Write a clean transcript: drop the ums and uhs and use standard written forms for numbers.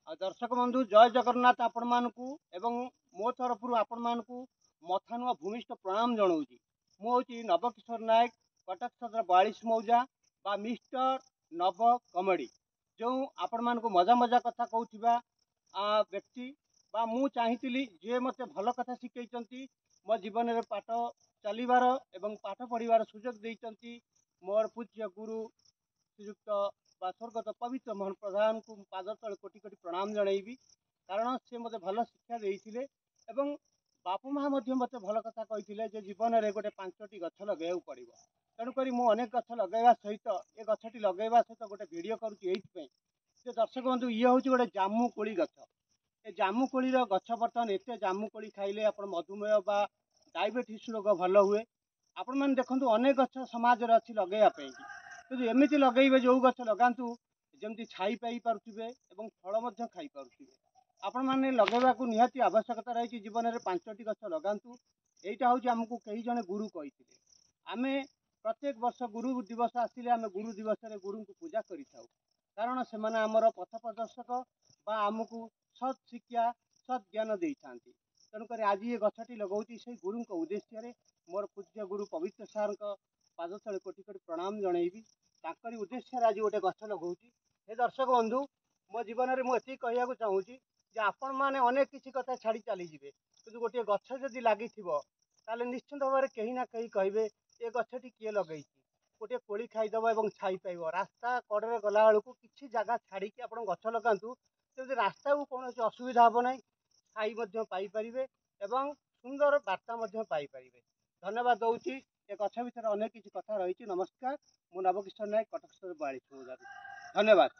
दर्शक बंधु जय जगन्नाथ आपण मानकु एवं मो तरफ आपण मानकु मथानुआ भूमिष्ठ प्रणाम जनाऊँगी। मुझे नवकिशोर नायक कटक सदर 42 मौजा बा मिस्टर नव कमेडी जो आपण मानकु मजा मजा कथा कहूथिबा व्यक्ति बा मु चाहिथिली जे मते भल कथा शिखैचंती मो जीवन में पाठ चलिबार एवं पाठ पढ़िबार सुजोग देइचंती मोर पूज्य गुरु श्रीयुक्त बा स्वर्गत पवित्र मोहन प्रधान को पाद तले कोटि कोटि प्रणाम जनइबी। कारण से मते भल शिक्षा देइथिले एवं बापू माँ मते भल कथा कहिथिले जे जीवन में गोटे 5टी गछ लगेया पड़िबो। तेणुकरी मु अनेक गछ लगेवा सहित ए गछटी लगेवा सहित गोटे वीडियो करूची एइथपई जे दर्शक बंधु ये हूँ गोटे जामु कोली गछ। ए जामु कोली गछ बर्तमान एते जामु कोली खाइले आपण मधुमेह बा डायबिटीज रोग भल हुए। आपण मैंने देखु अनेक गछ समाज रे अछि लगेया कि एमती लगे जो गछ लगातु जमी छाई पाई पारे और फल खाई पारे। आपण मैंने लगेवा निहाती आवश्यकता रही जीवन में 5टी गछ लगातु। यहीटा हूँ आमको कई जने गुरु कही आम प्रत्येक वर्ष गुरु दिवस आसिले आम गुरु दिवस रे गुरु को पूजा करिथाउ। कारण से आमर पथ प्रदर्शक बा आमको सत् शिक्षा सत् ज्ञान दे था। तेणुक आज ये गछटी लगाऊँगी से गुरु उद्देश्य मोर पूज्य गुरु पवित्र सार पाद तले कोटि कोटि प्रणाम जनइबी। ताकरी उद्देश्य आज गोटे गछ लगाऊँगी। हे दर्शक बंधु मो जीवन में मुझे कहूँ चाहूँगी जे आपण मैंने अनेक किसी कथा छाड़ी चली जाए कि गोटे गछ जदि लगी ताले निश्चित भाव में कहीं ना कहीं कहे ये गछटी किए लगे गोटे कोली खाईदेव और छाई पाइब। रास्ता कड़े गला बेलू किसी जगह छाड़ी आप गछ लगातु जब रास्ता को कौन असुविधा हे ना छाई पाइपर एवं सुंदर वार्ता पाइपर। धन्यवाद दूसरी ए गछ भितर अनेक किसी कथा रही। नमस्कार मु नवकिशोर नायक कटक 42 धन्यवाद।